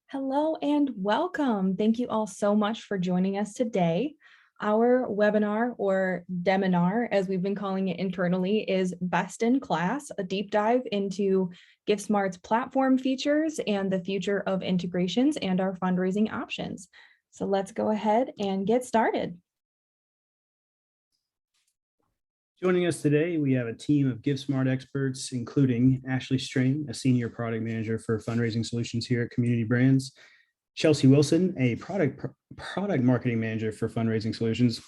Hello and welcome. Thank you all so much for joining us today. Our webinar, or deminar, as we've been calling it internally, is Best in Class, a deep dive into GiveSmart's platform features and the future of integrations and our fundraising options. So let's go ahead and get started. Joining us today, we have a team of GiveSmart experts, including Ashley Strain, a senior product manager for fundraising solutions here at Community Brands, Chelsea Wilson, a product marketing manager for fundraising solutions,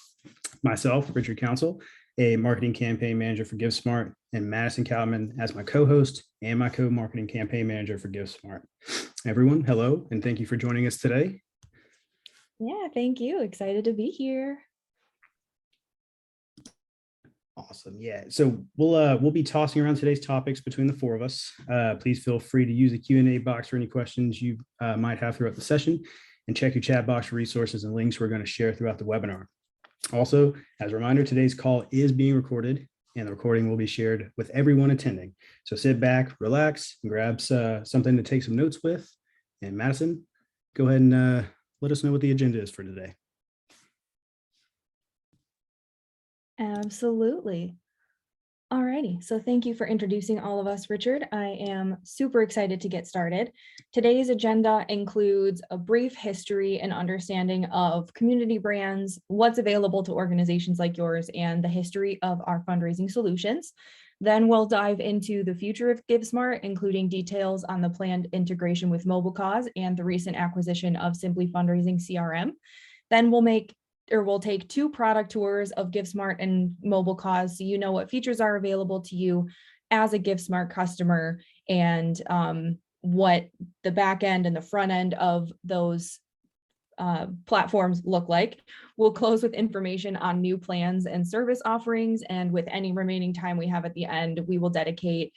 myself, Richard Council, a marketing campaign manager for GiveSmart, and Madison Cowman as my co-host and my co-marketing campaign manager for GiveSmart. Everyone, hello, and thank you for joining us today. Yeah, thank you. Excited to be here. Awesome. Yeah. So we'll be tossing around today's topics between the four of us. Please feel free to use the Q&A box for any questions you might have throughout the session, and check your chat box for resources and links we're going to share throughout the webinar. Also, as a reminder, today's call is being recorded, and the recording will be shared with everyone attending. So sit back, relax, and grab something to take some notes with. And Madison, go ahead and let us know what the agenda is for today. Absolutely. Alrighty, so thank you for introducing all of us, Richard. I am super excited to get started. Today's agenda includes a brief history and understanding of community brands, what's available to organizations like yours, and the history of our fundraising solutions. Then we'll dive into the future of GiveSmart, including details on the planned integration with MobileCause and the recent acquisition of SimplyFundraising CRM. Then we'll take two product tours of GiveSmart and MobileCause, so you know what features are available to you as a GiveSmart customer, and what the back end and the front end of those platforms look like. We'll close with information on new plans and service offerings, and with any remaining time we have at the end, we will dedicate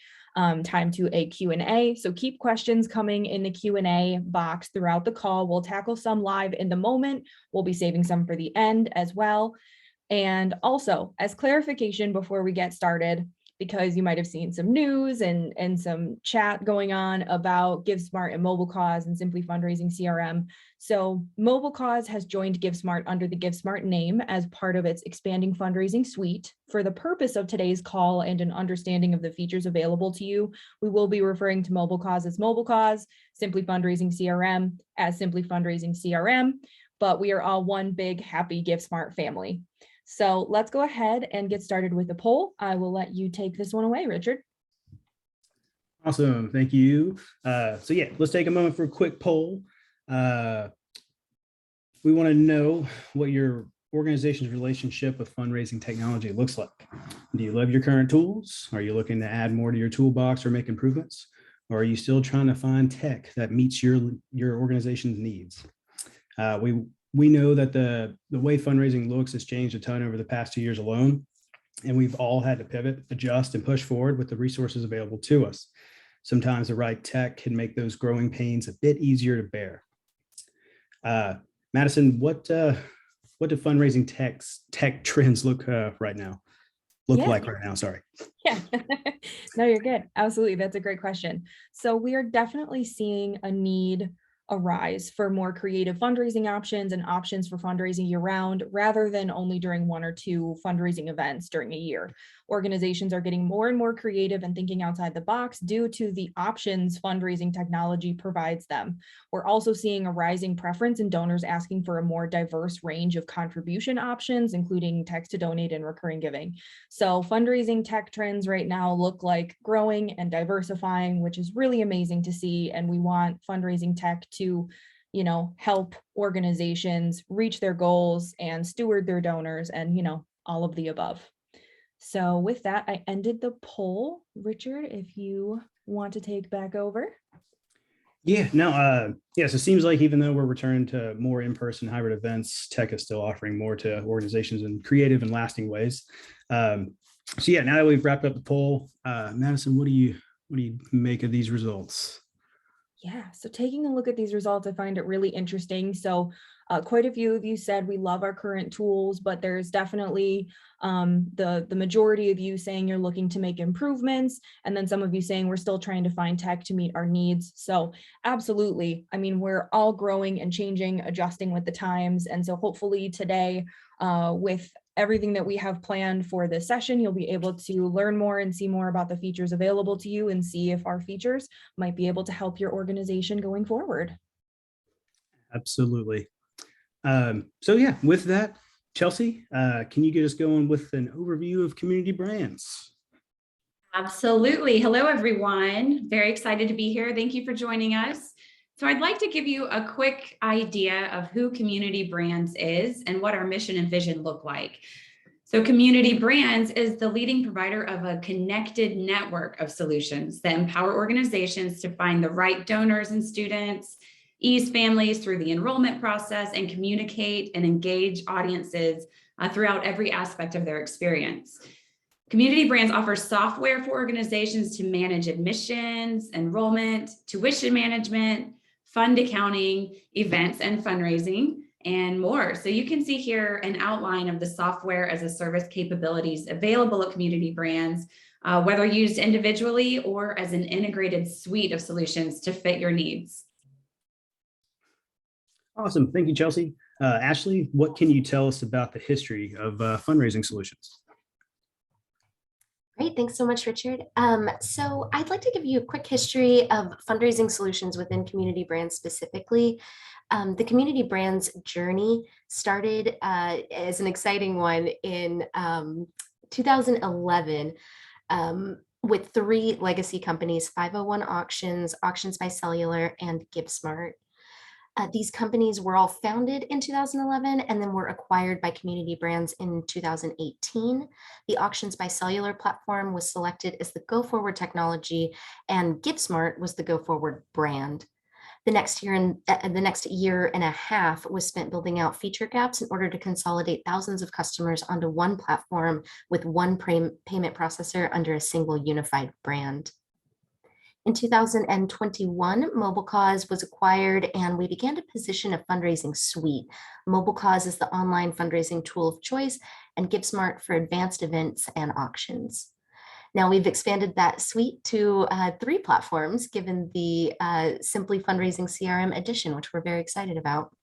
time to a Q&A. So keep questions coming in the Q&A box throughout the call. We'll tackle some live in the moment. We'll be saving some for the end as well. And also, as clarification before we get started, because you might have seen some news and some chat going on about GiveSmart and MobileCause and SimplyFundraising CRM. So MobileCause has joined GiveSmart under the GiveSmart name as part of its expanding fundraising suite. For the purpose of today's call and an understanding of the features available to you, we will be referring to MobileCause as MobileCause, SimplyFundraising CRM as SimplyFundraising CRM, but we are all one big happy GiveSmart family. So let's go ahead and get started with the poll. I will let you take this one away, Richard. Awesome. Thank you. So yeah, let's take a moment for a quick poll. We want to know what your organization's relationship with fundraising technology looks like. Do you love your current tools? Are you looking to add more to your toolbox or make improvements? Or are you still trying to find tech that meets your organization's needs? We know that the way fundraising looks has changed a ton over the past 2 years alone, and we've all had to pivot, adjust, and push forward with the resources available to us. Sometimes the right tech can make those growing pains a bit easier to bear. Madison, what do fundraising tech trends look like right now? Sorry. Yeah, no, you're good. Absolutely. That's a great question. So we are definitely seeing a need arise for more creative fundraising options and options for fundraising year-round, rather than only during one or two fundraising events during a year. Organizations are getting more and more creative and thinking outside the box due to the options fundraising technology provides them. We're also seeing a rising preference in donors asking for a more diverse range of contribution options, including text to donate and recurring giving. So fundraising tech trends right now look like growing and diversifying, which is really amazing to see. And we want fundraising tech to, help organizations reach their goals and steward their donors and, all of the above. So with that, I ended the poll. Richard, if you want to take back over. Yeah, no, yes, it seems like even though we're returning to more in-person hybrid events, tech is still offering more to organizations in creative and lasting ways. So yeah, now that we've wrapped up the poll, Madison, what do you make of these results? Yeah, so taking a look at these results, I find it really interesting. So quite a few of you said we love our current tools, but there's definitely the majority of you saying you're looking to make improvements, and then some of you saying we're still trying to find tech to meet our needs. So absolutely, I mean, we're all growing and changing, adjusting with the times. And so hopefully today, with everything that we have planned for this session, you'll be able to learn more and see more about the features available to you and see if our features might be able to help your organization going forward. Absolutely. So yeah, with that, Chelsea, can you get us going with an overview of community brands? Absolutely. Hello, everyone. Very excited to be here. Thank you for joining us. So I'd like to give you a quick idea of who Community Brands is and what our mission and vision look like. So Community Brands is the leading provider of a connected network of solutions that empower organizations to find the right donors and students, ease families through the enrollment process, and communicate and engage audiences throughout every aspect of their experience. Community Brands offers software for organizations to manage admissions, enrollment, tuition management, fund accounting, events and fundraising, and more. So you can see here an outline of the software as a service capabilities available at Community Brands, whether used individually or as an integrated suite of solutions to fit your needs. Awesome. Thank you, Chelsea. Ashley, what can you tell us about the history of fundraising solutions? Great, thanks so much, Richard. So I'd like to give you a quick history of fundraising solutions within Community Brands specifically. The Community Brands journey started as an exciting one in 2011 with three legacy companies, 501 Auctions, Auctions by Cellular, and GiveSmart. These companies were all founded in 2011 and then were acquired by Community Brands in 2018. The Auctions by Cellular platform was selected as the go-forward technology, and GiveSmart was the go-forward brand. The next year and a half was spent building out feature gaps in order to consolidate thousands of customers onto one platform with one payment processor under a single unified brand. In 2021, MobileCause was acquired and we began to position a fundraising suite. MobileCause is the online fundraising tool of choice and GiveSmart for advanced events and auctions. Now we've expanded that suite to 3 platforms given the SimplyFundraising CRM edition, which we're very excited about.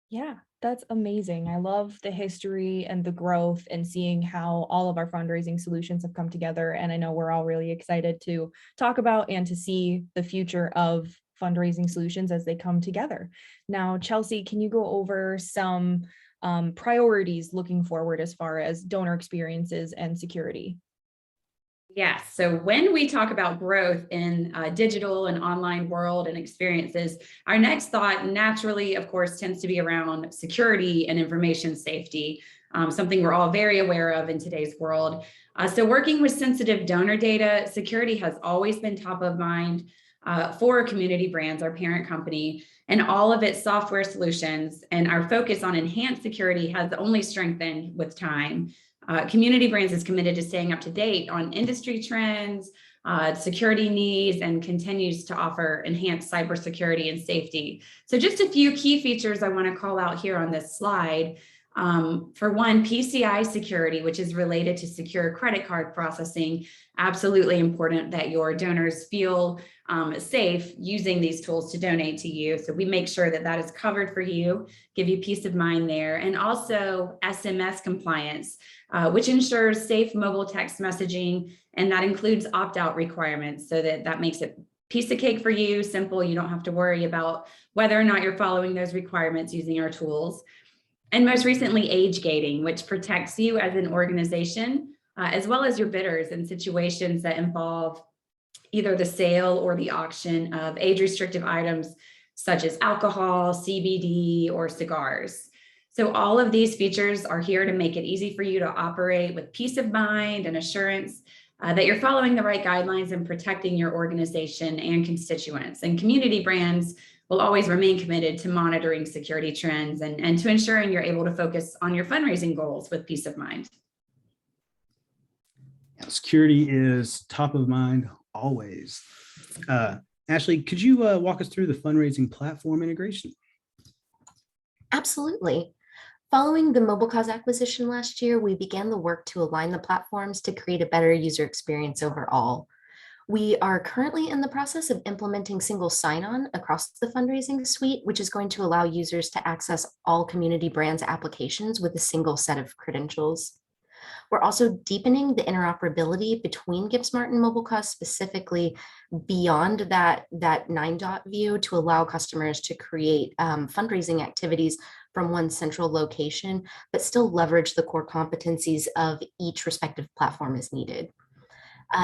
Yeah, that's amazing. I love the history and the growth and seeing how all of our fundraising solutions have come together. And I know we're all really excited to talk about and to see the future of fundraising solutions as they come together. Now, Chelsea, can you go over some priorities looking forward as far as donor experiences and security? Yes. So when we talk about growth in digital and online world and experiences, our next thought naturally, of course, tends to be around security and information safety, something we're all very aware of in today's world. So working with sensitive donor data, security has always been top of mind for Community Brands, our parent company, and all of its software solutions. And our focus on enhanced security has only strengthened with time. Community Brands is committed to staying up to date on industry trends, security needs, and continues to offer enhanced cybersecurity and safety. So just a few key features I want to call out here on this slide. For one, PCI security, which is related to secure credit card processing. Absolutely important that your donors feel safe using these tools to donate to you. So we make sure that that is covered for you, give you peace of mind there. And also SMS compliance, which ensures safe mobile text messaging. And that includes opt-out requirements so that makes it piece of cake for you, simple. You don't have to worry about whether or not you're following those requirements using our tools. And most recently, age gating, which protects you as an organization, as well as your bidders in situations that involve either the sale or the auction of age-restrictive items such as alcohol, CBD, or cigars. So all of these features are here to make it easy for you to operate with peace of mind and assurance that you're following the right guidelines and protecting your organization and constituents. And Community Brands will always remain committed to monitoring security trends and to ensuring you're able to focus on your fundraising goals with peace of mind. Security is top of mind always. Ashley, could you walk us through the fundraising platform integration? Absolutely. Following the MobileCause acquisition last year, we began the work to align the platforms to create a better user experience overall. We are currently in the process of implementing single sign-on across the fundraising suite, which is going to allow users to access all community brands applications with a single set of credentials. We're also deepening the interoperability between GiveSmart and MobileCause, specifically beyond that 9-dot view, to allow customers to create fundraising activities from one central location, but still leverage the core competencies of each respective platform as needed.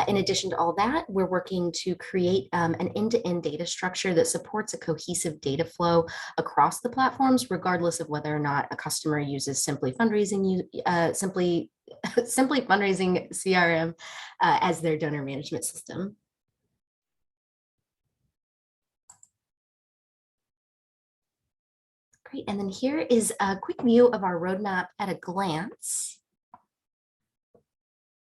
In addition to all that, we're working to create an end-to-end data structure that supports a cohesive data flow across the platforms, regardless of whether or not a customer uses SimplyFundraising CRM as their donor management system. Great, and then here is a quick view of our roadmap at a glance.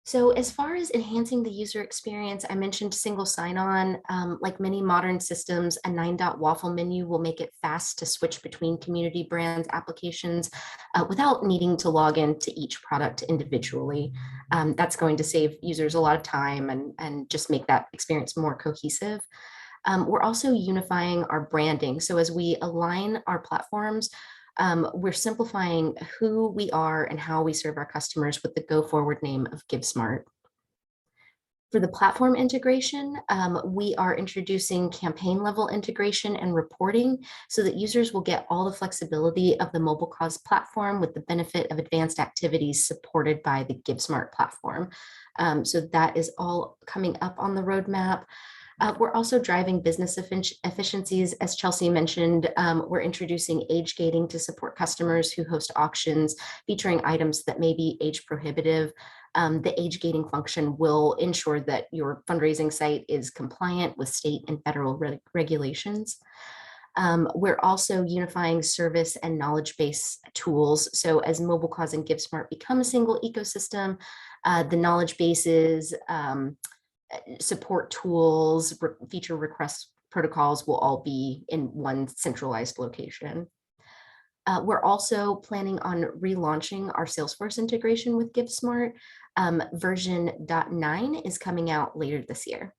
So as far as enhancing the user experience, I mentioned single sign-on. Like many modern systems, a 9-dot waffle menu will make it fast to switch between community brands applications without needing to log into each product individually. That's going to save users a lot of time and just make that experience more cohesive. We're also unifying our branding. So as we align our platforms, we're simplifying who we are and how we serve our customers with the go-forward name of GiveSmart. For the platform integration, we are introducing campaign-level integration and reporting so that users will get all the flexibility of the MobileCause platform with the benefit of advanced activities supported by the GiveSmart platform. So that is all coming up on the roadmap. We're also driving business efficiencies. As Chelsea mentioned, we're introducing age gating to support customers who host auctions featuring items that may be age prohibitive. The age gating function will ensure that your fundraising site is compliant with state and federal regulations. We're also unifying service and knowledge base tools. So as MobileCause and GiveSmart become a single ecosystem, the knowledge bases, support tools, feature request protocols will all be in one centralized location. We're also planning on relaunching our Salesforce integration with GiveSmart. Version 9 is coming out later this year.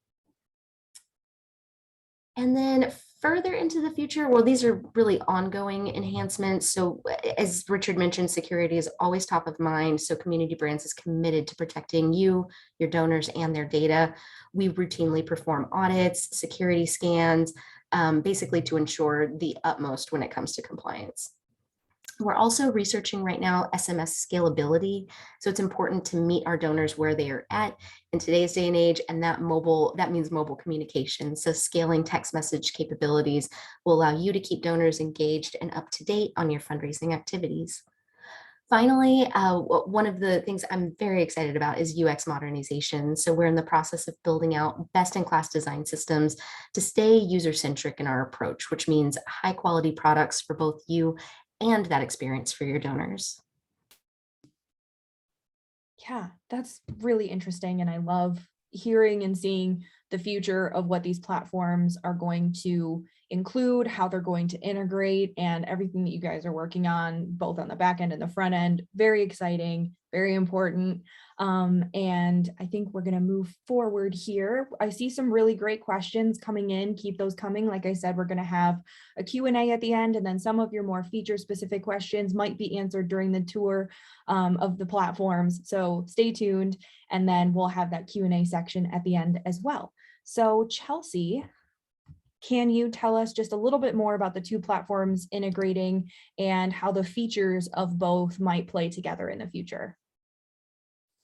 And then further into the future, well, these are really ongoing enhancements. So as Richard mentioned, security is always top of mind. So Community Brands is committed to protecting you, your donors, and their data. We routinely perform audits, security scans, basically to ensure the utmost when it comes to compliance. We're also researching right now SMS scalability. So it's important to meet our donors where they are at in today's day and age, and that means mobile communication. So scaling text message capabilities will allow you to keep donors engaged and up to date on your fundraising activities. Finally, one of the things I'm very excited about is UX modernization. So we're in the process of building out best-in-class design systems to stay user-centric in our approach, which means high-quality products for both you and that experience for your donors. Yeah, that's really interesting. And I love hearing and seeing the future of what these platforms are going to include, how they're going to integrate, and everything that you guys are working on, both on the back end and the front end. Very exciting, very important. And I think we're going to move forward here. I see some really great questions coming in. Keep those coming. Like I said, we're going to have a Q&A at the end, and then some of your more feature specific questions might be answered during the tour of the platforms. So stay tuned, and then we'll have that Q&A section at the end as well. So Chelsea, can you tell us just a little bit more about the two platforms integrating and how the features of both might play together in the future?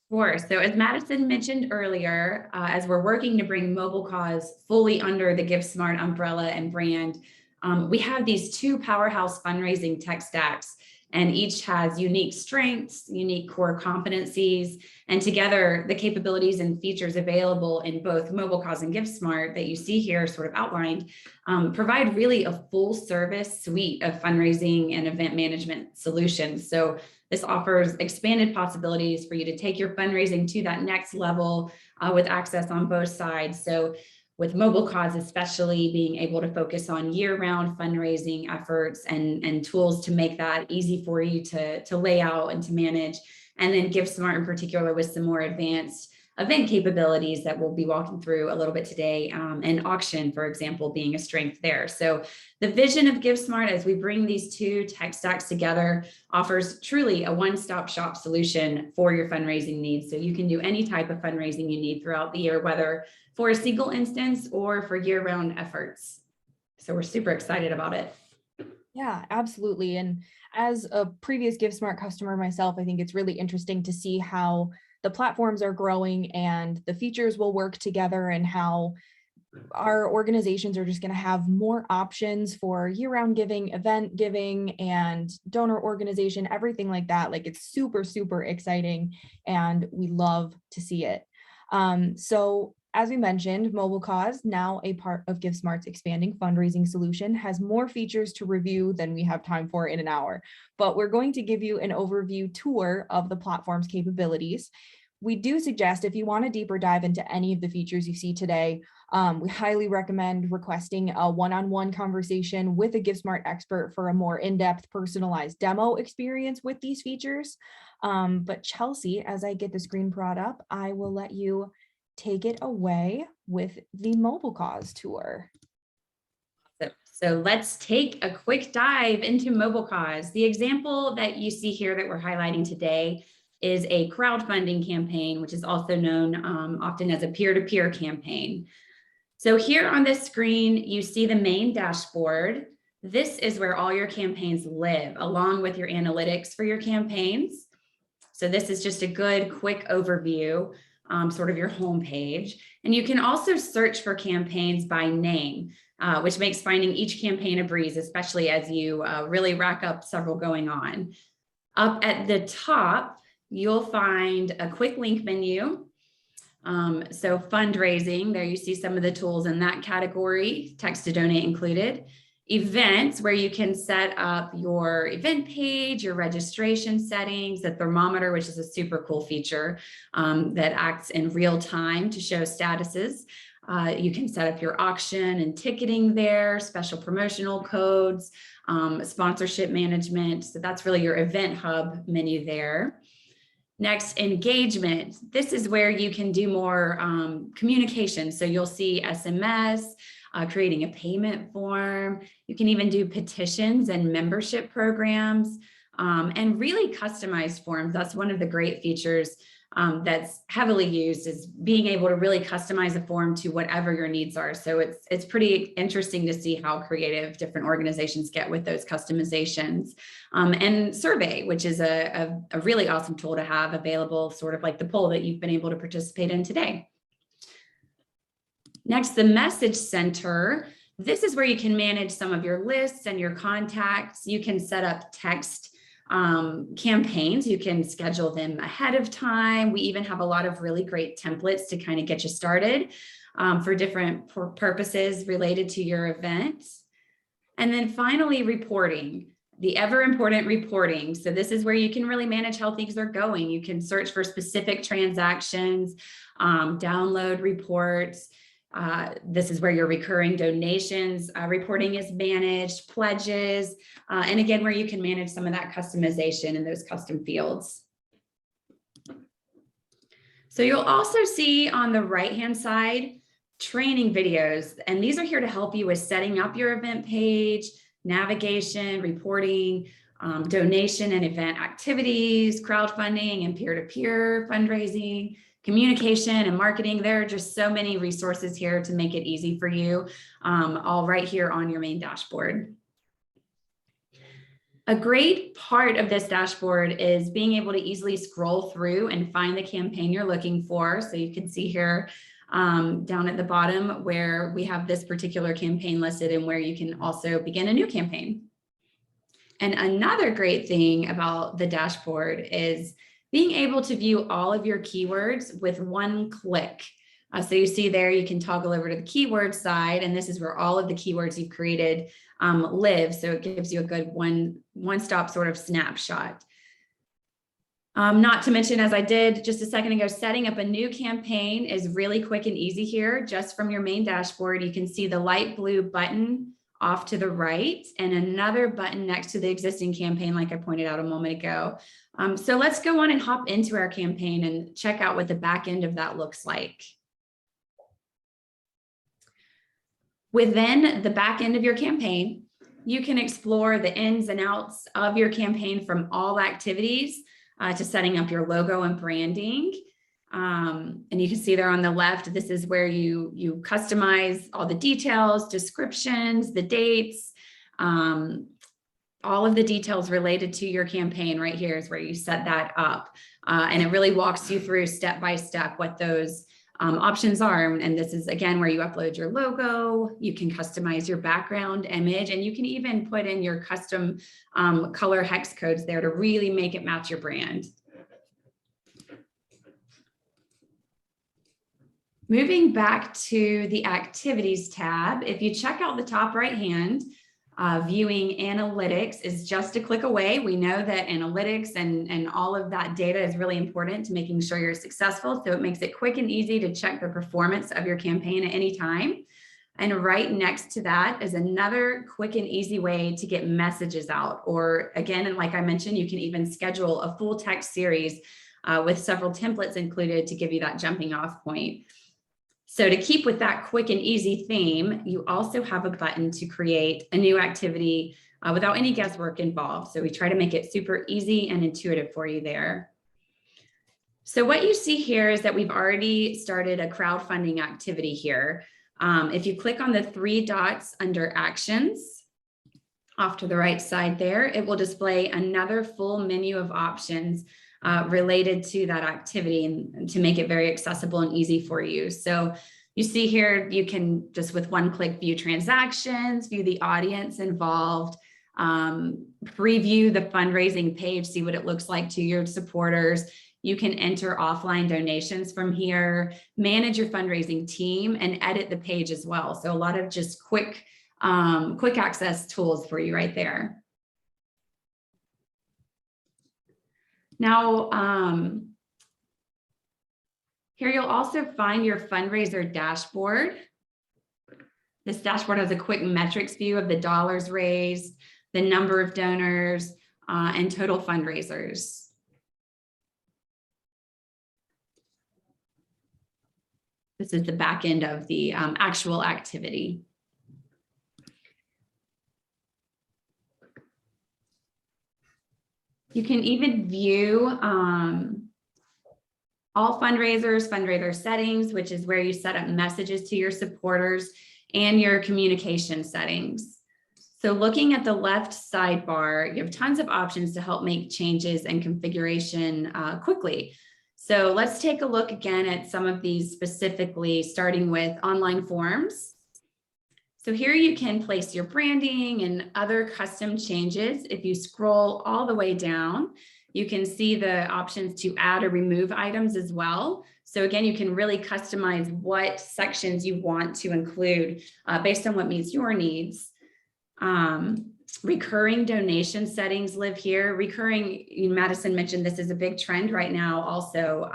Sure. So as Madison mentioned earlier, as we're working to bring MobileCause fully under the GiveSmart umbrella and brand, we have these two powerhouse fundraising tech stacks, and each has unique strengths, unique core competencies, and together the capabilities and features available in both MobileCause and GiveSmart that you see here sort of outlined provide really a full service suite of fundraising and event management solutions. So this offers expanded possibilities for you to take your fundraising to that next level with access on both sides. So with MobileCause, especially being able to focus on year-round fundraising efforts and tools to make that easy for you to lay out and to manage. And then GiveSmart in particular with some more advanced event capabilities that we'll be walking through a little bit today, and auction, for example, being a strength there. So the vision of GiveSmart as we bring these two tech stacks together offers truly a one-stop shop solution for your fundraising needs. So you can do any type of fundraising you need throughout the year, whether for a single instance or for year-round efforts. So we're super excited about it. Yeah, absolutely. And as a previous GiveSmart customer myself, I think it's really interesting to see how the platforms are growing and the features will work together, and how our organizations are just going to have more options for year-round giving, event giving, and donor organization, everything like that. Like, it's super, super exciting, and we love to see it. So as we mentioned, MobileCause, now a part of GiveSmart's expanding fundraising solution, has more features to review than we have time for in an hour, but we're going to give you an overview tour of the platform's capabilities. We do suggest, if you want a deeper dive into any of the features you see today, we highly recommend requesting a one-on-one conversation with a GiveSmart expert for a more in-depth, personalized demo experience with these features. But Chelsea, as I get the screen brought up, I will let you take it away with the MobileCause tour. So let's take a quick dive into MobileCause. The example that you see here that we're highlighting today is a crowdfunding campaign, which is also known often as a peer-to-peer campaign. So here on this screen, you see the main dashboard. This is where all your campaigns live, along with your analytics for your campaigns. So this is just a good quick overview, sort of your homepage. And you can also search for campaigns by name, which makes finding each campaign a breeze, especially as you really rack up several going on. Up at the top, you'll find a quick link menu. So fundraising, there you see some of the tools in that category, text to donate included. Events, where you can set up your event page, your registration settings, the thermometer, which is a super cool feature that acts in real time to show statuses. You can set up your auction and ticketing there, special promotional codes, sponsorship management. So that's really your event hub menu there. Next, engagement. This is where you can do more communication. So you'll see SMS, creating a payment form. You can even do petitions and membership programs, and really customized forms. That's one of the great features that's heavily used, is being able to really customize a form to whatever your needs are. So it's pretty interesting to see how creative different organizations get with those customizations. And survey, which is a really awesome tool to have available, sort of like the poll that you've been able to participate in today. Next, the message center. This is where you can manage some of your lists and your contacts. You can set up text campaigns. You can schedule them ahead of time. We even have a lot of really great templates to kind of get you started for different purposes related to your event. And then finally, reporting. The ever important reporting. So this is where you can really manage how things are going. You can search for specific transactions, download reports. This is where your recurring donations reporting is managed, pledges, and again, where you can manage some of that customization in those custom fields. So you'll also see on the right-hand side, training videos, and these are here to help you with setting up your event page, navigation, reporting, donation and event activities, crowdfunding and peer-to-peer fundraising, communication and marketing. There are just so many resources here to make it easy for you, all right here on your main dashboard. A great part of this dashboard is being able to easily scroll through and find the campaign you're looking for. So you can see here down at the bottom where we have this particular campaign listed and where you can also begin a new campaign. And another great thing about the dashboard is being able to view all of your keywords with one click. So you see there, you can toggle over to the keyword side, and this is where all of the keywords you've created live. So it gives you a good one-stop sort of snapshot. Not to mention, as I did just a second ago, setting up a new campaign is really quick and easy here. Just from your main dashboard, you can see the light blue button off to the right and another button next to the existing campaign, like I pointed out a moment ago. So let's go on and hop into our campaign and check out what the back end of that looks like. Within the back end of your campaign, you can explore the ins and outs of your campaign, from all activities to setting up your logo and branding. And you can see there on the left, this is where you customize all the details, descriptions, the dates, all of the details related to your campaign. Right here is where you set that up. And it really walks you through step by step what those options are. And this is, again, where you upload your logo, you can customize your background image, and you can even put in your custom color hex codes there to really make it match your brand. Moving back to the activities tab, if you check out the top right hand, viewing analytics is just a click away. We know that analytics and all of that data is really important to making sure you're successful. So it makes it quick and easy to check the performance of your campaign at any time. And right next to that is another quick and easy way to get messages out. Or again, and like I mentioned, you can even schedule a full text series with several templates included to give you that jumping off point. So to keep with that quick and easy theme, you also have a button to create a new activity without any guesswork involved. So we try to make it super easy and intuitive for you there. So what you see here is that we've already started a crowdfunding activity here. If you click on the 3 dots under actions off to the right side there, it will display another full menu of options related to that activity, and to make it very accessible and easy for you. So you see here, you can just with one click view transactions, view the audience involved, preview the fundraising page, see what it looks like to your supporters. You can enter offline donations from here, manage your fundraising team, and edit the page as well. So a lot of just quick access tools for you right there. Now, here you'll also find your fundraiser dashboard. This dashboard has a quick metrics view of the dollars raised, the number of donors, and total fundraisers. This is the back end of the actual activity. You can even view all fundraisers, fundraiser settings, which is where you set up messages to your supporters, and your communication settings. So looking at the left sidebar, you have tons of options to help make changes and configuration quickly. So let's take a look again at some of these specifically, starting with online forms. So here you can place your branding and other custom changes. If you scroll all the way down, you can see the options to add or remove items as well. So again, you can really customize what sections you want to include based on what meets your needs. Recurring donation settings live here. Recurring, Madison mentioned this is a big trend right now also.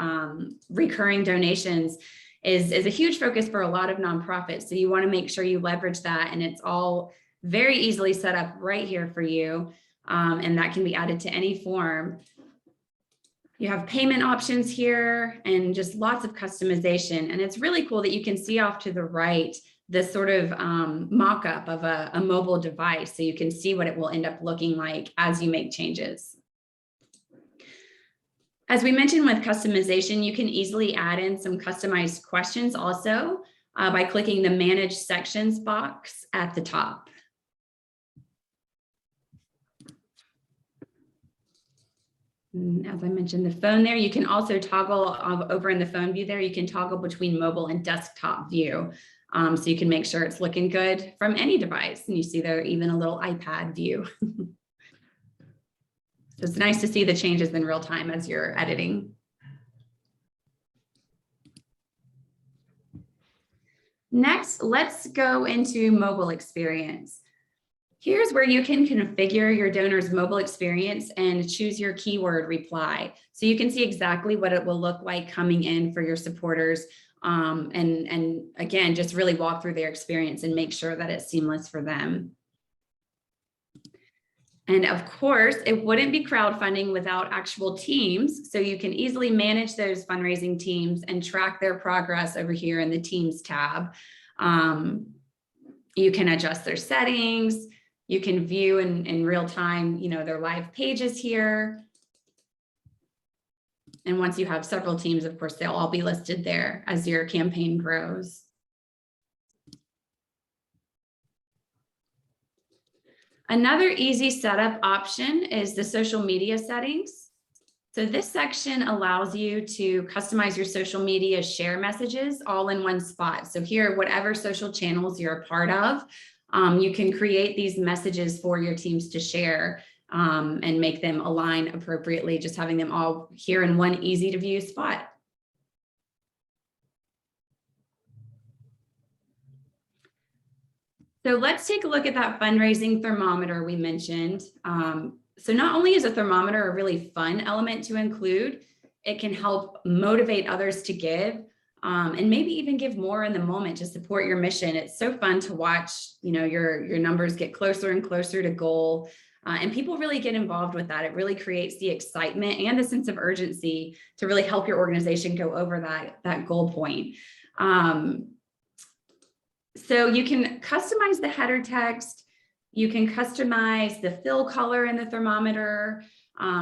Recurring donations is a huge focus for a lot of nonprofits. So you want to make sure you leverage that, and it's all very easily set up right here for you. And that can be added to any form. You have payment options here and just lots of customization. And it's really cool that you can see off to the right this sort of mock-up of a mobile device, so you can see what it will end up looking like as you make changes. As we mentioned with customization, you can easily add in some customized questions also by clicking the Manage Sections box at the top. As I mentioned, the phone there, you can also toggle over in the phone view there, you can toggle between mobile and desktop view. So you can make sure it's looking good from any device. And you see there even a little iPad view. So it's nice to see the changes in real time as you're editing. Next, let's go into mobile experience. Here's where you can configure your donor's mobile experience and choose your keyword reply. So you can see exactly what it will look like coming in for your supporters. And again, just really walk through their experience and make sure that it's seamless for them. And of course, it wouldn't be crowdfunding without actual teams. So you can easily manage those fundraising teams and track their progress over here in the Teams tab. You can adjust their settings. You can view in real time, their live pages here. And once you have several teams, of course, they'll all be listed there as your campaign grows. Another easy setup option is the social media settings. So this section allows you to customize your social media share messages all in one spot. So here, whatever social channels you're a part of, you can create these messages for your teams to share and make them align appropriately, just having them all here in one easy to view spot. So let's take a look at that fundraising thermometer we mentioned. So not only is a thermometer a really fun element to include, it can help motivate others to give and maybe even give more in the moment to support your mission. It's so fun to watch, your numbers get closer and closer to goal. And people really get involved with that. It really creates the excitement and the sense of urgency to really help your organization go over that goal point. So you can customize the header text. You can customize the fill color in the thermometer,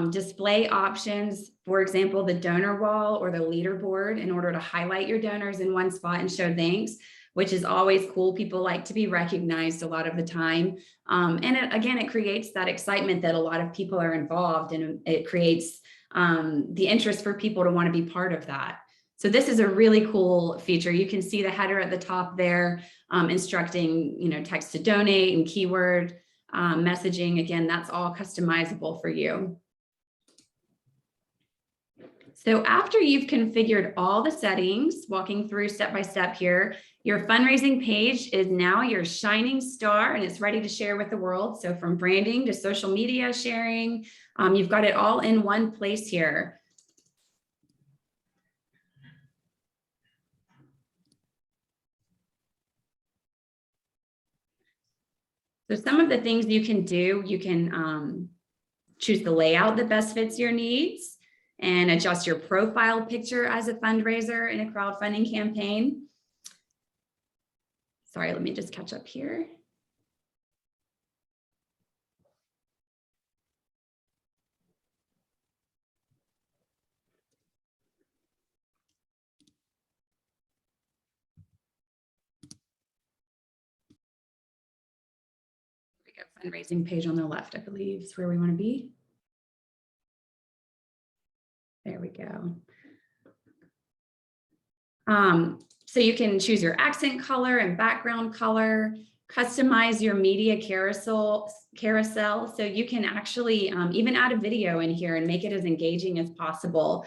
display options, for example, the donor wall or the leaderboard in order to highlight your donors in one spot and show thanks, which is always cool. People like to be recognized a lot of the time. And it creates that excitement that a lot of people are involved, and it creates the interest for people to want to be part of that. So this is a really cool feature. You can see the header at the top there, instructing, text to donate and keyword messaging. Again, that's all customizable for you. So after you've configured all the settings, walking through step by step here, your fundraising page is now your shining star and it's ready to share with the world. So from branding to social media sharing, you've got it all in one place here. So some of the things you can do, you can choose the layout that best fits your needs and adjust your profile picture as a fundraiser in a crowdfunding campaign. Sorry, let me just catch up here. Fundraising page on the left, I believe, is where we want to be. There we go. So you can choose your accent color and background color, customize your media carousel. So you can actually even add a video in here and make it as engaging as possible.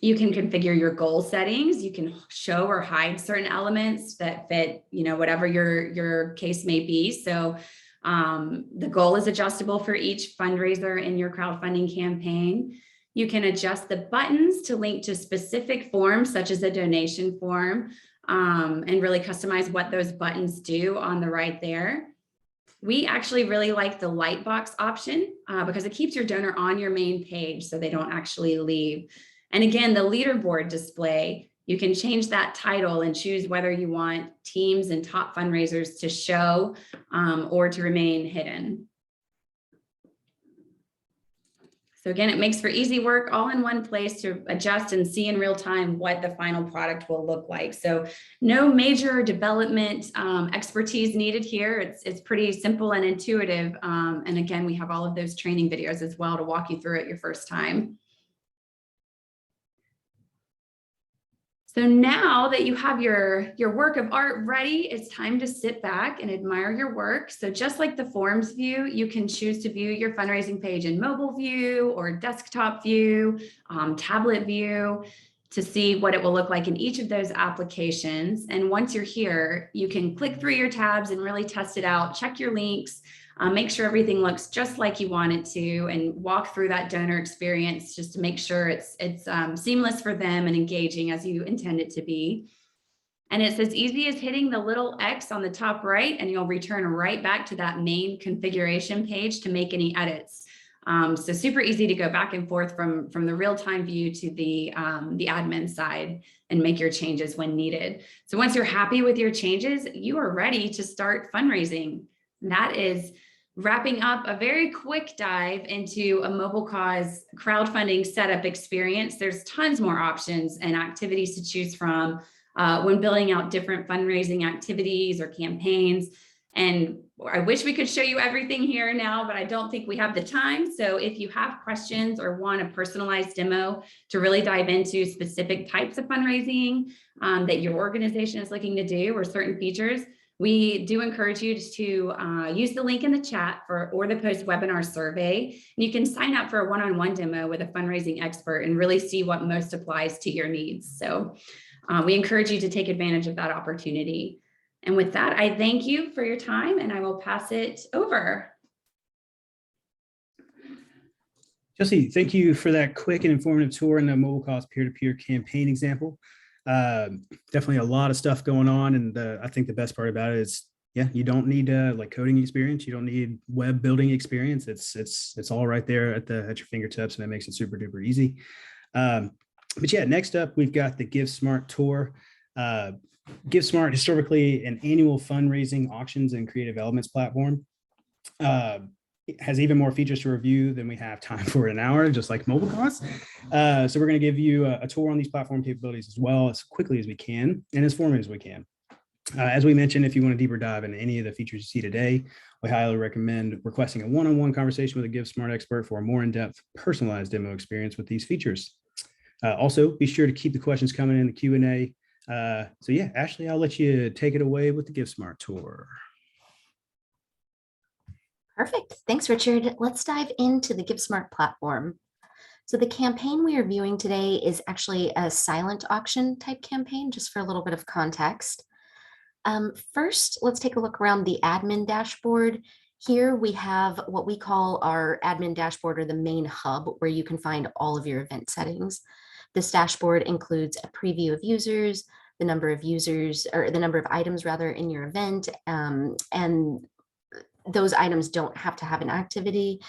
You can configure your goal settings. You can show or hide certain elements that fit, whatever your case may be. So the goal is adjustable for each fundraiser in your crowdfunding campaign. You can adjust the buttons to link to specific forms, such as a donation form, and really customize what those buttons do on the right there. We actually really like the lightbox option because it keeps your donor on your main page so they don't actually leave. And again, the leaderboard display, you can change that title and choose whether you want teams and top fundraisers to show or to remain hidden. So again, it makes for easy work all in one place to adjust and see in real time what the final product will look like. So no major development expertise needed here. It's pretty simple and intuitive. And again, we have all of those training videos as well to walk you through it your first time. So now that you have your work of art ready, it's time to sit back and admire your work. So just like the forms view, you can choose to view your fundraising page in mobile view or desktop view, tablet view. to see what it will look like in each of those applications. And once you're here, you can click through your tabs and really test it out, check your links, make sure everything looks just like you want it to, and walk through that donor experience just to make sure it's seamless for them and engaging as you intend it to be. And it's as easy as hitting the little X on the top right, and you'll return right back to that main configuration page to make any edits. So super easy to go back and forth from the real-time view to the admin side and make your changes when needed. So once you're happy with your changes, you are ready to start fundraising. And that is wrapping up a very quick dive into a MobileCause crowdfunding setup experience. There's tons more options and activities to choose from when building out different fundraising activities or campaigns. And I wish we could show you everything here now, but I don't think we have the time. So if you have questions or want a personalized demo to really dive into specific types of fundraising that your organization is looking to do, or certain features, we do encourage you to use the link in the chat or the post-webinar survey. And you can sign up for a one-on-one demo with a fundraising expert and really see what most applies to your needs. So we encourage you to take advantage of that opportunity. And with that, I thank you for your time, and I will pass it over. Chelsea, thank you for that quick and informative tour in the MobileCause peer-to-peer campaign example. Definitely a lot of stuff going on, and I think the best part about it is, yeah, you don't need like coding experience, you don't need web building experience. It's all right there at your fingertips, and it makes it super duper easy. But yeah, next up we've got the GiveSmart tour. GiveSmart, historically an annual fundraising, auctions, and creative elements platform. It has even more features to review than we have time for in an hour, just like MobileCause. So we're going to give you a tour on these platform capabilities as well, as quickly as we can and as formative as we can. As we mentioned, if you want a deeper dive into any of the features you see today, we highly recommend requesting a one-on-one conversation with a GiveSmart expert for a more in-depth, personalized demo experience with these features. Also, be sure to keep the questions coming in the Q&A. So yeah, Ashley, I'll let you take it away with the GiveSmart tour. Perfect. Thanks, Richard. Let's dive into the GiveSmart platform. So the campaign we are viewing today is actually a silent auction type campaign, just for a little bit of context. First, let's take a look around the admin dashboard. Here we have what we call our admin dashboard, or the main hub, where you can find all of your event settings. This dashboard includes a preview of users, the number of users, or the number of items rather, in your event, and those items don't have to have an activity,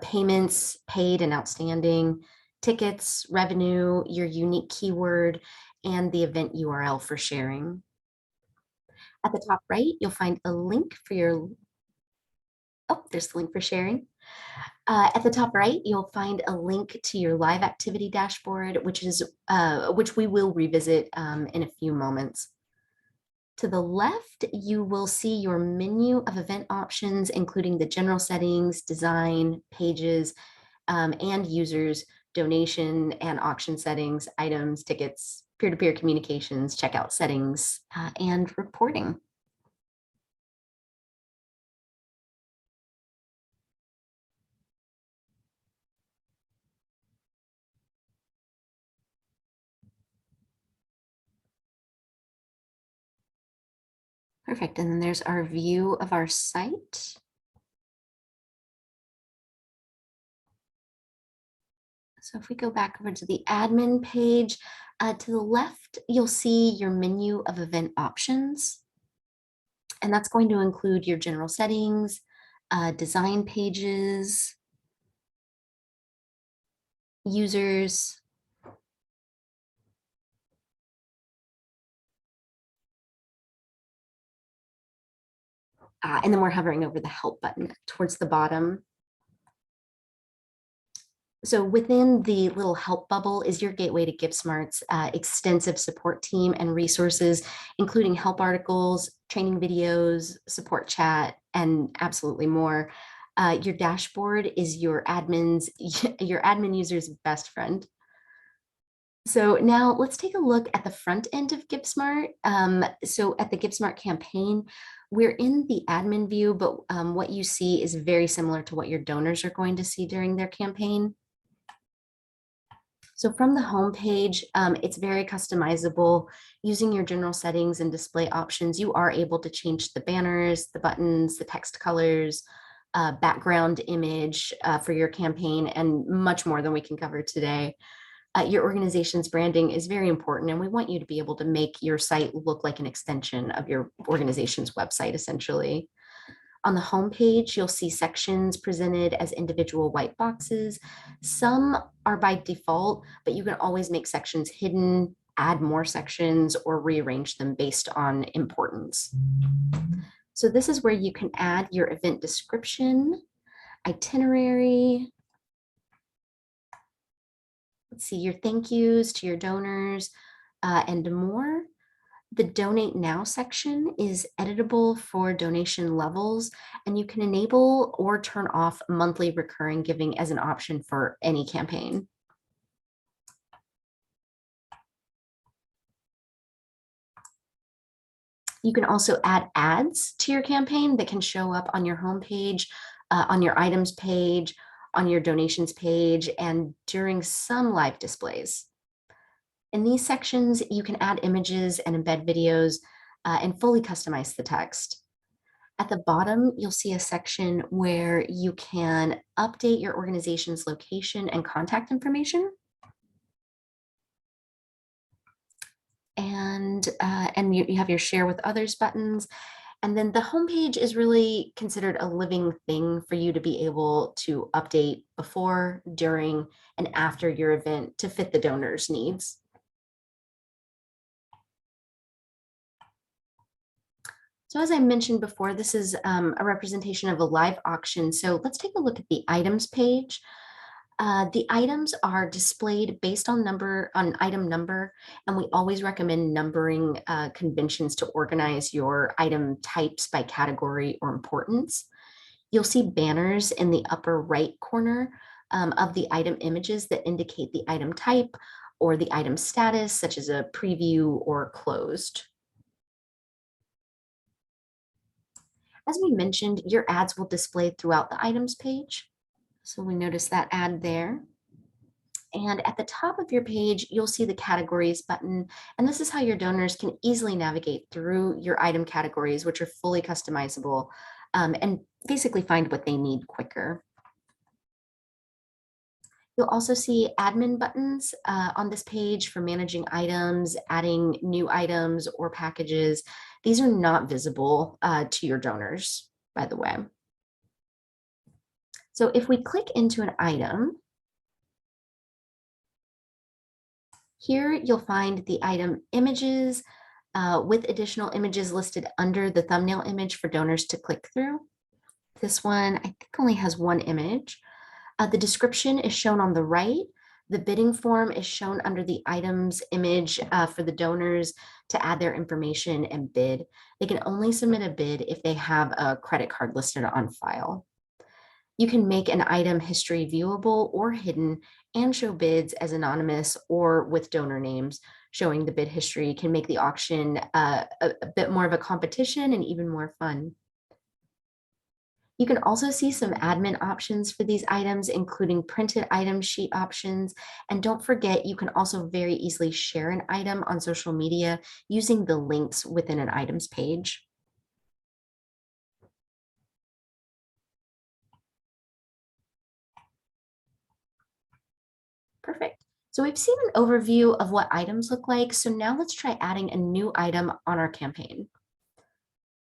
payments paid and outstanding, tickets, revenue, your unique keyword, and the event URL for sharing. At the top right, you'll find a link for your, there's the link for sharing. At the top right, you'll find a link to your live activity dashboard, which we will revisit in a few moments. To the left, you will see your menu of event options, including the general settings, design, pages, and users, donation and auction settings, items, tickets, peer-to-peer communications, checkout settings, and reporting. Perfect. And then there's our view of our site. So if we go back over to the admin page, to the left, you'll see your menu of event options. And that's going to include your general settings, design pages, users, and then we're hovering over the help button towards the bottom. So within the little help bubble is your gateway to GiveSmart's extensive support team and resources, including help articles, training videos, support chat, and absolutely more. Your dashboard is your admin user's best friend. So now let's take a look at the front end of GiveSmart. So at the GiveSmart campaign, we're in the admin view, but what you see is very similar to what your donors are going to see during their campaign. So from the home page, it's very customizable. Using your general settings and display options, you are able to change the banners, the buttons, the text colors, background image for your campaign, and much more than we can cover today. Your organization's branding is very important, and we want you to be able to make your site look like an extension of your organization's website, essentially. On the home page, you'll see sections presented as individual white boxes. Some are by default, but you can always make sections hidden, add more sections, or rearrange them based on importance. So this is where you can add your event description, itinerary, let's see, your thank yous to your donors, and more. The Donate Now section is editable for donation levels, and you can enable or turn off monthly recurring giving as an option for any campaign. You can also add ads to your campaign that can show up on your homepage, on your items page, on your donations page, and during some live displays. In these sections, you can add images and embed videos and fully customize the text. At the bottom, you'll see a section where you can update your organization's location and contact information. And you have your share with others buttons. And then the homepage is really considered a living thing for you to be able to update before, during, and after your event to fit the donor's needs. So as I mentioned before, this is a representation of a live auction. So let's take a look at the items page. The items are displayed based on item number, and we always recommend numbering conventions to organize your item types by category or importance. You'll see banners in the upper right corner of the item images that indicate the item type or the item status, such as a preview or closed. As we mentioned, your ads will display throughout the items page. So we notice that ad there. And at the top of your page, you'll see the categories button. And this is how your donors can easily navigate through your item categories, which are fully customizable, and basically find what they need quicker. You'll also see admin buttons on this page for managing items, adding new items or packages. These are not visible to your donors, by the way. So if we click into an item, here you'll find the item images with additional images listed under the thumbnail image for donors to click through. This one, I think, only has one image. The description is shown on the right. The bidding form is shown under the items image for the donors to add their information and bid. They can only submit a bid if they have a credit card listed on file. You can make an item history viewable or hidden and show bids as anonymous or with donor names. Showing the bid history can make the auction a bit more of a competition and even more fun. You can also see some admin options for these items, including printed item sheet options. And don't forget, you can also very easily share an item on social media using the links within an items page. Perfect. So we've seen an overview of what items look like. So now let's try adding a new item on our campaign.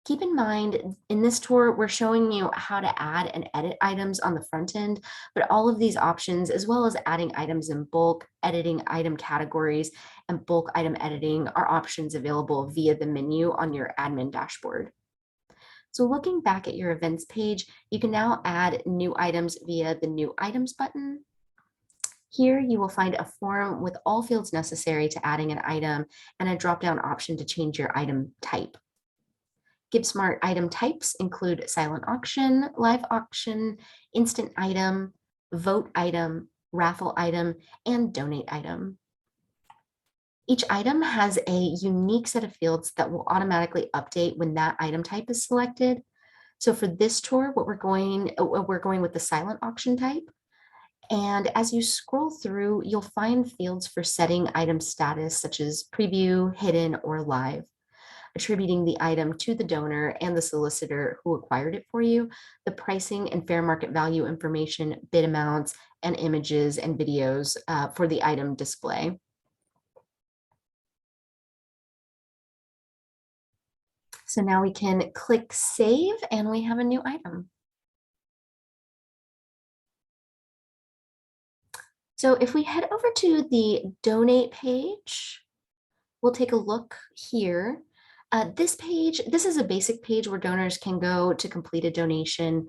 Keep in mind, in this tour, we're showing you how to add and edit items on the front end, but all of these options, as well as adding items in bulk, editing item categories, and bulk item editing, are options available via the menu on your admin dashboard. So looking back at your events page, you can now add new items via the New Items button. Here you will find a form with all fields necessary to adding an item and a drop-down option to change your item type. GiveSmart item types include silent auction, live auction, instant item, vote item, raffle item, and donate item. Each item has a unique set of fields that will automatically update when that item type is selected. So for this tour, we're going with the silent auction type. And as you scroll through, you'll find fields for setting item status, such as preview, hidden, or live, attributing the item to the donor and the solicitor who acquired it for you, the pricing and fair market value information, bid amounts, and images and videos for the item display. So now we can click save and we have a new item. So if we head over to the donate page, we'll take a look here. This is a basic page where donors can go to complete a donation.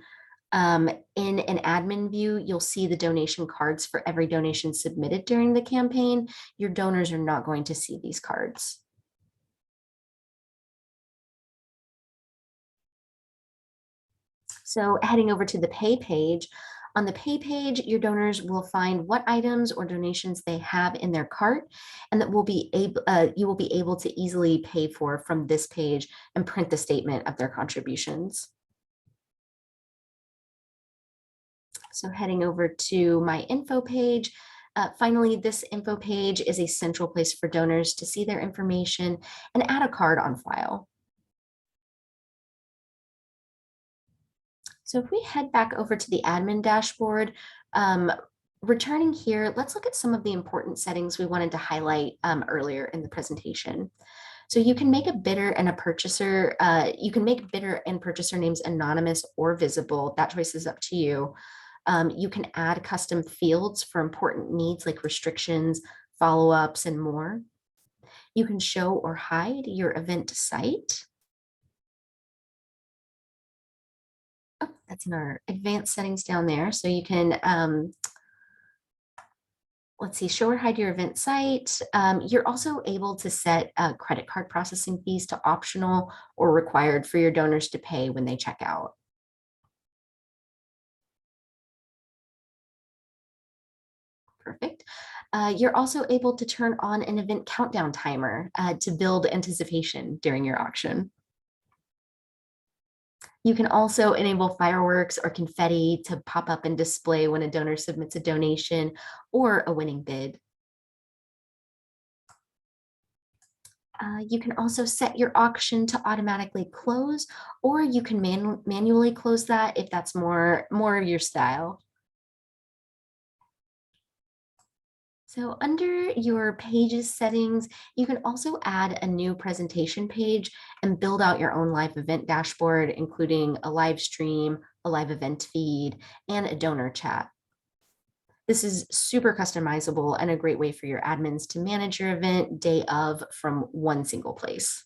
In an admin view, you'll see the donation cards for every donation submitted during the campaign. Your donors are not going to see these cards. So heading over to the pay page, on the pay page, your donors will find what items or donations they have in their cart, and that you will be able to easily pay for from this page and print the statement of their contributions. So heading over to my info page, finally, this info page is a central place for donors to see their information and add a card on file. So if we head back over to the admin dashboard, returning here, let's look at some of the important settings we wanted to highlight earlier in the presentation. So you can make a bidder and a purchaser, you can make bidder and purchaser names anonymous or visible. That choice is up to you. You can add custom fields for important needs like restrictions, follow-ups, and more. You can show or hide your event site. Oh, that's in our advanced settings down there. So you can, let's see, show or hide your event site. You're also able to set credit card processing fees to optional or required for your donors to pay when they check out. Perfect. You're also able to turn on an event countdown timer to build anticipation during your auction. You can also enable fireworks or confetti to pop up and display when a donor submits a donation or a winning bid. You can also set your auction to automatically close, or you can manually close that if that's more of your style. So under your pages settings, you can also add a new presentation page and build out your own live event dashboard, including a live stream, a live event feed, and a donor chat. This is super customizable and a great way for your admins to manage your event day of from one single place.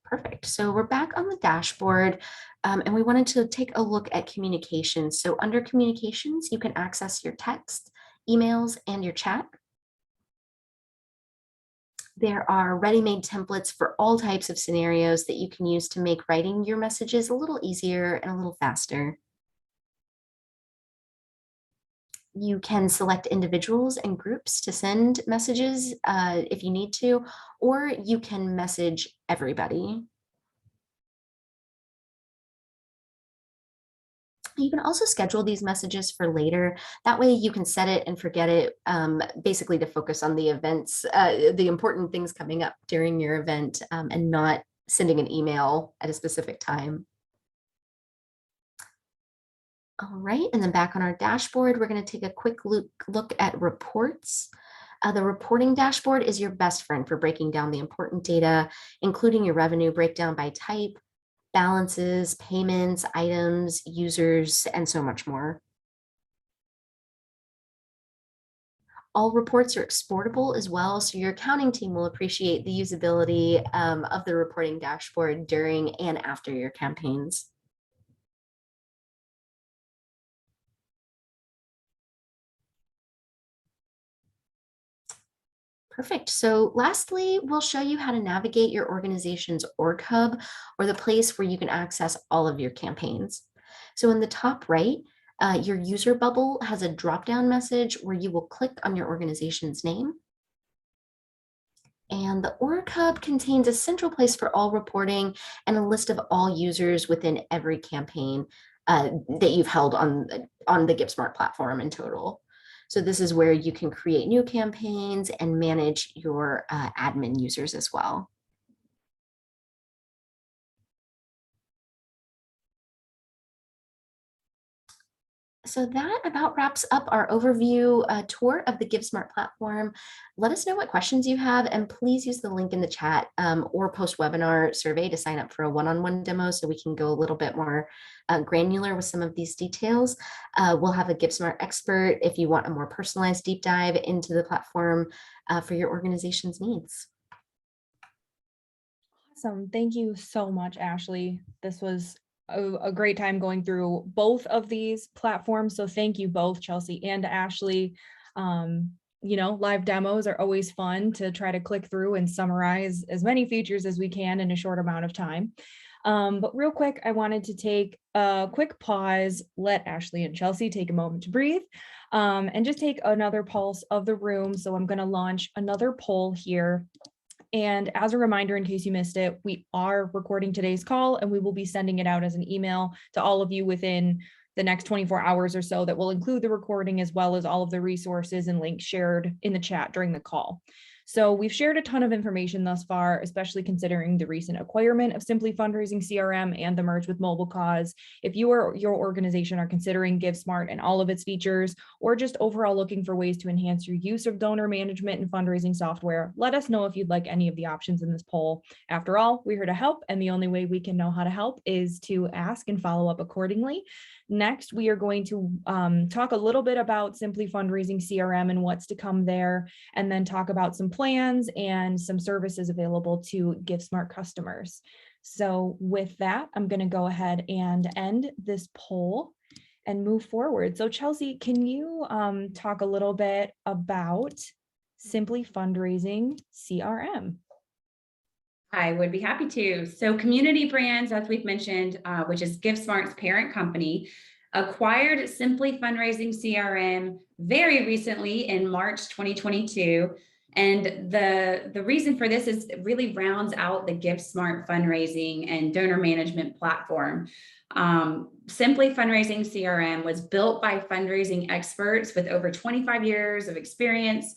Perfect. So we're back on the dashboard and we wanted to take a look at communications. So under communications, you can access your text, emails, and your chat. There are ready-made templates for all types of scenarios that you can use to make writing your messages a little easier and a little faster. You can select individuals and groups to send messages if you need to, or you can message everybody. You can also schedule these messages for later. That way you can set it and forget it, basically to focus on the events, the important things coming up during your event and not sending an email at a specific time. All right, and then back on our dashboard, we're going to take a quick look at reports. The reporting dashboard is your best friend for breaking down the important data, including your revenue breakdown by type, balances, payments, items, users, and so much more. All reports are exportable as well, so your accounting team will appreciate the usability of the reporting dashboard during and after your campaigns. Perfect. So lastly, we'll show you how to navigate your organization's org hub, or the place where you can access all of your campaigns. So in the top right, your user bubble has a drop-down message where you will click on your organization's name. And the Org Hub contains a central place for all reporting and a list of all users within every campaign that you've held on the GiveSmart platform in total. So this is where you can create new campaigns and manage your admin users as well. So that about wraps up our overview tour of the GiveSmart platform. Let us know what questions you have, and please use the link in the chat or post-webinar survey to sign up for a one-on-one demo so we can go a little bit more granular with some of these details. We'll have a GiveSmart expert if you want a more personalized deep dive into the platform for your organization's needs. Awesome. Thank you so much, Ashley. This was a great time going through both of these platforms. So thank you both, Chelsea and Ashley. Live demos are always fun to try to click through and summarize as many features as we can in a short amount of time. But real quick, I wanted to take a quick pause, let Ashley and Chelsea take a moment to breathe, and just take another pulse of the room. So I'm going to launch another poll here. And as a reminder, in case you missed it, we are recording today's call and we will be sending it out as an email to all of you within the next 24 hours or so that will include the recording as well as all of the resources and links shared in the chat during the call. So we've shared a ton of information thus far, especially considering the recent acquirement of SimplyFundraising CRM and the merge with MobileCause. If you or your organization are considering GiveSmart and all of its features, or just overall looking for ways to enhance your use of donor management and fundraising software, let us know if you'd like any of the options in this poll. After all, we're here to help, and the only way we can know how to help is to ask and follow up accordingly. Next, we are going to talk a little bit about SimplyFundraising CRM and what's to come there, and then talk about some plans and some services available to GiveSmart customers. So with that, I'm going to go ahead and end this poll and move forward. So Chelsea, can you talk a little bit about SimplyFundraising CRM? I would be happy to. So Community Brands, as we've mentioned, which is GiveSmart's parent company, acquired SimplyFundraising CRM very recently in March 2022. And the reason for this is it really rounds out the GiveSmart fundraising and donor management platform. SimplyFundraising CRM was built by fundraising experts with over 25 years of experience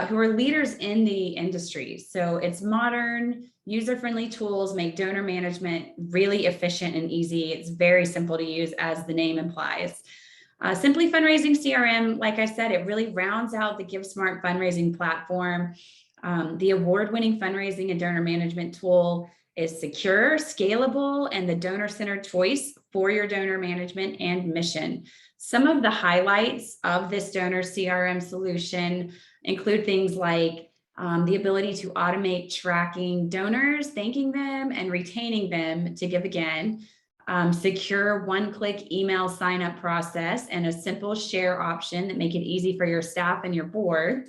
who are leaders in the industry. So it's modern, user-friendly tools make donor management really efficient and easy. It's very simple to use, as the name implies. SimplyFundraising CRM, like I said, it really rounds out the GiveSmart fundraising platform. The award-winning fundraising and donor management tool is secure, scalable, and the donor-centered choice for your donor management and mission. Some of the highlights of this donor CRM solution include things like the ability to automate tracking donors, thanking them, and retaining them to give again, secure one-click email sign-up process, and a simple share option that make it easy for your staff and your board,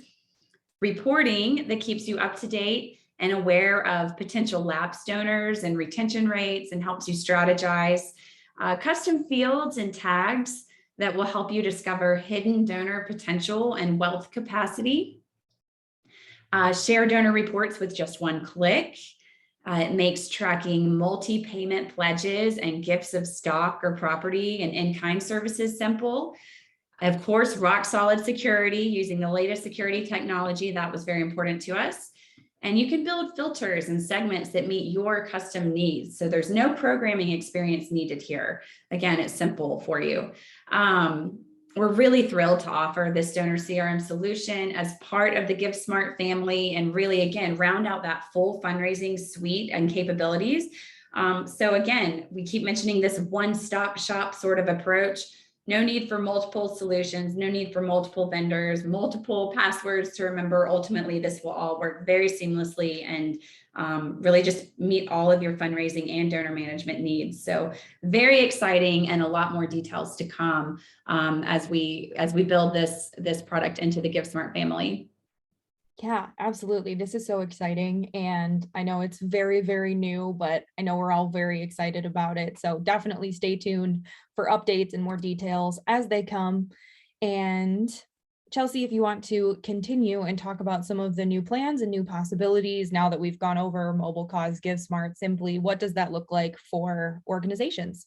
reporting that keeps you up to date and aware of potential lapsed donors and retention rates and helps you strategize, custom fields and tags that will help you discover hidden donor potential and wealth capacity, share donor reports with just one click. It makes tracking multi-payment pledges and gifts of stock or property and in-kind services simple. Of course, rock solid security using the latest security technology. That was very important to us. And you can build filters and segments that meet your custom needs. So there's no programming experience needed here. Again, it's simple for you. We're really thrilled to offer this donor CRM solution as part of the GiveSmart family and really, again, round out that full fundraising suite and capabilities. So again, we keep mentioning this one-stop shop sort of approach. No need for multiple solutions, no need for multiple vendors, multiple passwords to remember. Ultimately, this will all work very seamlessly and really just meet all of your fundraising and donor management needs. So very exciting, and a lot more details to come as we build this product into the GiveSmart family. Yeah, absolutely. This is so exciting. And I know it's very, very new, but I know we're all very excited about it. So definitely stay tuned for updates and more details as they come. And Chelsea, if you want to continue and talk about some of the new plans and new possibilities now that we've gone over MobileCause, GiveSmart, Simply, what does that look like for organizations?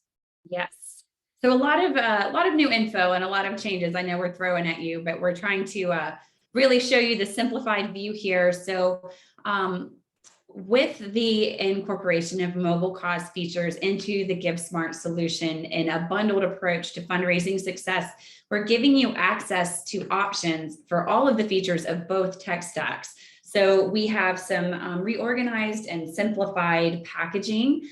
Yes. So a lot of new info and a lot of changes I know we're throwing at you, but we're trying to really show you the simplified view here. So with the incorporation of MobileCause features into the GiveSmart solution in a bundled approach to fundraising success, we're giving you access to options for all of the features of both tech stacks. So we have some reorganized and simplified packaging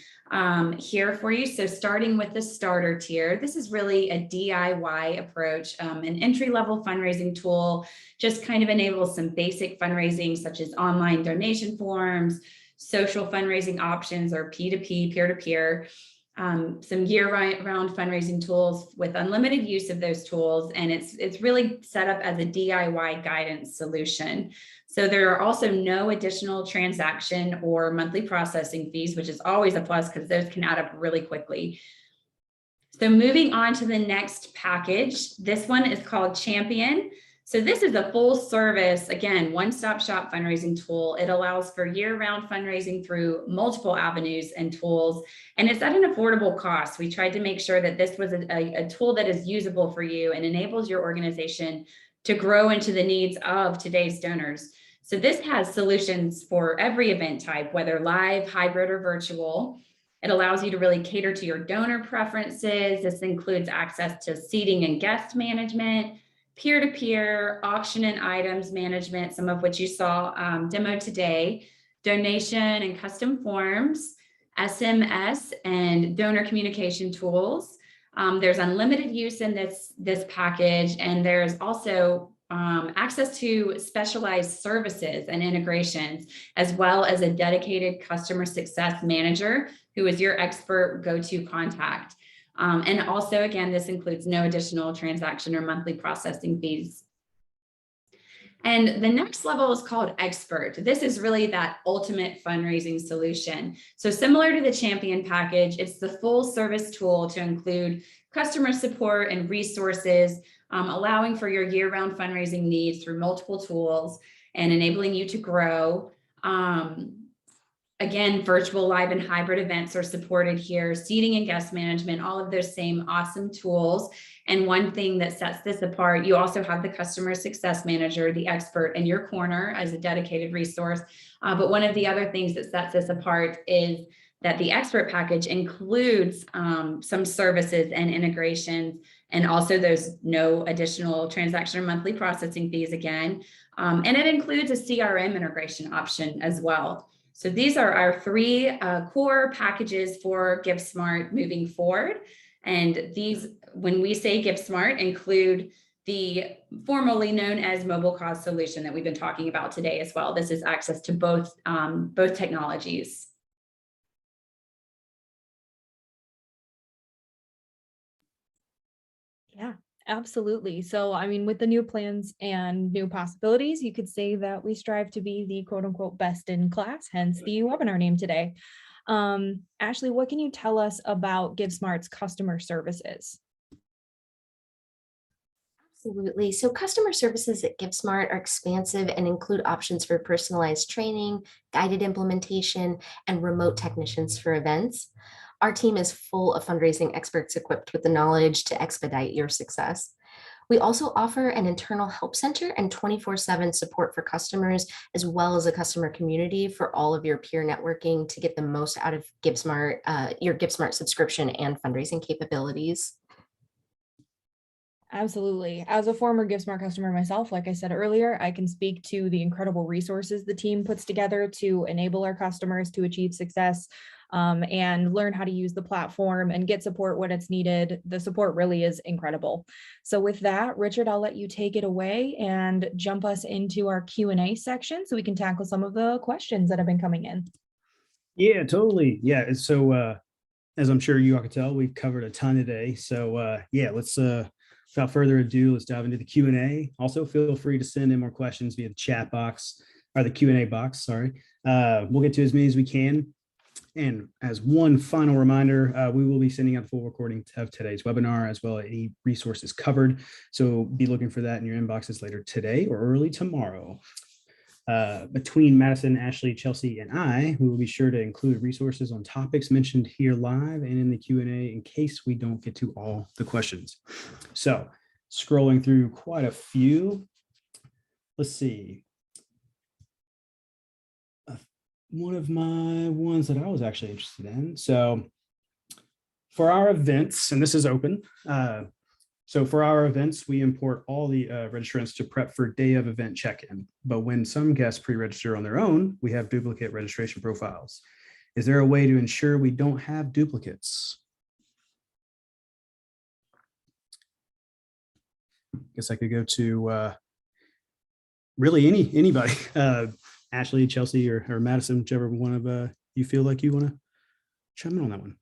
here for you. So starting with the starter tier, this is really a DIY approach, an entry-level fundraising tool, just kind of enables some basic fundraising such as online donation forms, social fundraising options or P2P, peer-to-peer, some year-round fundraising tools with unlimited use of those tools. And it's really set up as a DIY guidance solution. So there are also no additional transaction or monthly processing fees, which is always a plus because those can add up really quickly. So moving on to the next package, this one is called Champion. So this is a full service, again, one-stop shop fundraising tool. It allows for year-round fundraising through multiple avenues and tools, and it's at an affordable cost. We tried to make sure that this was a tool that is usable for you and enables your organization to grow into the needs of today's donors. So this has solutions for every event type, whether live, hybrid, or virtual. It allows you to really cater to your donor preferences. This includes access to seating and guest management, peer-to-peer, auction and items management, some of which you saw demoed today, donation and custom forms, SMS and donor communication tools. There's unlimited use in this package, and there's also access to specialized services and integrations, as well as a dedicated customer success manager who is your expert go-to contact. And also, again, this includes no additional transaction or monthly processing fees. And the next level is called Expert. This is really that ultimate fundraising solution. So similar to the Champion package, it's the full service tool to include customer support and resources, allowing for your year-round fundraising needs through multiple tools and enabling you to grow. Again, virtual, live, and hybrid events are supported here, seating and guest management, all of those same awesome tools. And one thing that sets this apart, you also have the customer success manager, the expert in your corner as a dedicated resource. But one of the other things that sets this apart is that the expert package includes some services and integrations, and also those no additional transaction or monthly processing fees again. And it includes a CRM integration option as well. So these are our three core packages for GiveSmart moving forward. And these, when we say GiveSmart, include the formerly known as MobileCause solution that we've been talking about today as well. This is access to both technologies. Yeah, absolutely. So, I mean, with the new plans and new possibilities, you could say that we strive to be the quote unquote best in class, hence the webinar name today. Ashley, what can you tell us about GiveSmart's customer services? Absolutely. So customer services at GiveSmart are expansive and include options for personalized training, guided implementation, and remote technicians for events. Our team is full of fundraising experts equipped with the knowledge to expedite your success. We also offer an internal help center and 24/7 support for customers, as well as a customer community for all of your peer networking to get the most out of GiveSmart, your GiveSmart subscription and fundraising capabilities. Absolutely. As a former GiveSmart customer myself, like I said earlier, I can speak to the incredible resources the team puts together to enable our customers to achieve success and learn how to use the platform and get support when it's needed. The support really is incredible. So with that, Richard, I'll let you take it away and jump us into our Q&A section so we can tackle some of the questions that have been coming in. Yeah, totally. Yeah. So as I'm sure you all can tell, we've covered a ton today. So yeah, let's without further ado, let's dive into the Q&A. Also, feel free to send in more questions via the chat box or the Q&A box. Sorry. We'll get to as many as we can. And as one final reminder, we will be sending out the full recording of today's webinar as well as any resources covered. So be looking for that in your inboxes later today or early tomorrow. Between Madison, Ashley, Chelsea, and I, we will be sure to include resources on topics mentioned here live and in the Q&A in case we don't get to all the questions. So scrolling through quite a few. Let's see. One of my ones that I was actually interested in. So for our events, and this is open. So for our events, we import all the registrants to prep for day of event check-in. But when some guests pre-register on their own, we have duplicate registration profiles. Is there a way to ensure we don't have duplicates? Guess I could go to really anybody. Ashley, Chelsea, or Madison, whichever one of you feel like you want to chime in on that one.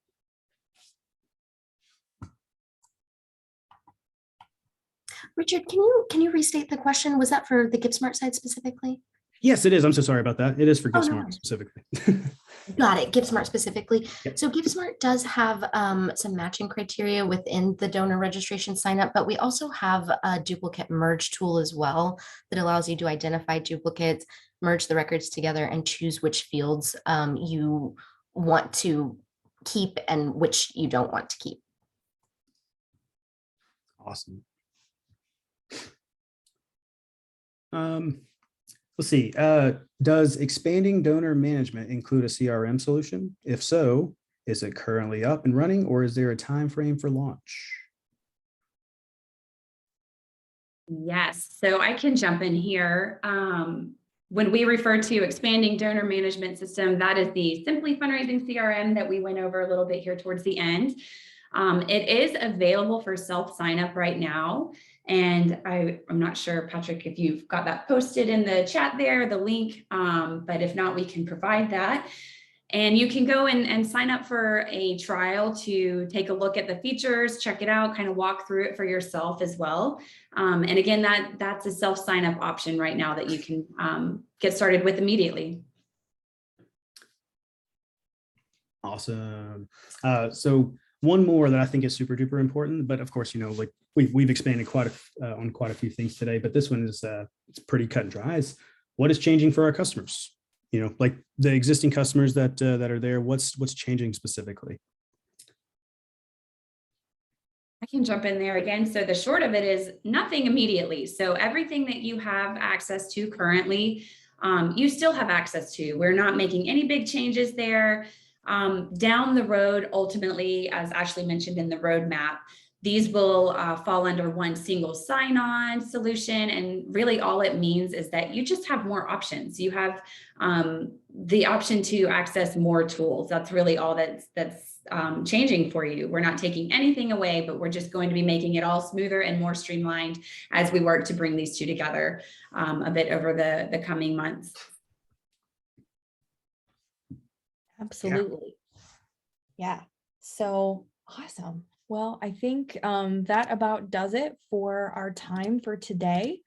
Richard, can you restate the question? Was that for the GiveSmart side specifically? Yes, it is. I'm so sorry about that. It is for Oh, no GiveSmart worries. specifically. Got it. GiveSmart specifically. Yep. So GiveSmart does have some matching criteria within the donor registration sign up, but we also have a duplicate merge tool as well that allows you to identify duplicates, merge the records together, and choose which fields you want to keep and which you don't want to keep. Awesome. Let's see. Does expanding donor management include a CRM solution? If so, is it currently up and running, or is there a time frame for launch? Yes, so I can jump in here. When we refer to expanding donor management system, that is the SimplyFundraising CRM that we went over a little bit here towards the end. It is available for self sign up right now. And I'm not sure, Patrick, if you've got that posted in the chat there, the link, but if not, we can provide that. And you can go and sign up for a trial to take a look at the features, check it out, kind of walk through it for yourself as well. And again, that's a self sign up option right now that you can get started with immediately. Awesome. So one more that I think is super duper important, but of course, like we've expanded on quite a few things today, but this one is it's pretty cut and dry. Is what is changing for our customers? Like the existing customers that are there. What's changing specifically? I can jump in there again. So the short of it is nothing immediately. So everything that you have access to currently, you still have access to. We're not making any big changes there. Down the road, ultimately, as Ashley mentioned in the roadmap, these will fall under one single sign-on solution. And really all it means is that you just have more options. You have the option to access more tools. That's really all that's changing for you. We're not taking anything away, but we're just going to be making it all smoother and more streamlined as we work to bring these two together a bit over the coming months. Absolutely. Yeah. So awesome. Well, I think that about does it for our time for today.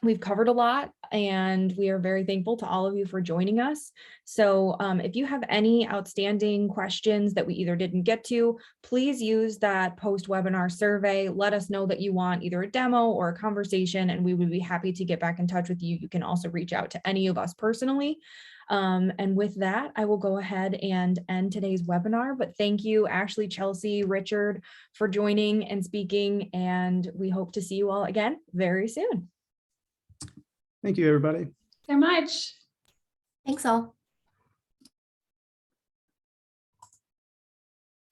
We've covered a lot and we are very thankful to all of you for joining us. So if you have any outstanding questions that we either didn't get to, please use that post-webinar survey. Let us know that you want either a demo or a conversation, and we would be happy to get back in touch with you. You can also reach out to any of us personally. And with that, I will go ahead and end today's webinar, but thank you, Ashley, Chelsea, Richard, for joining and speaking, and we hope to see you all again very soon. Thank you, everybody. So much. Thanks all.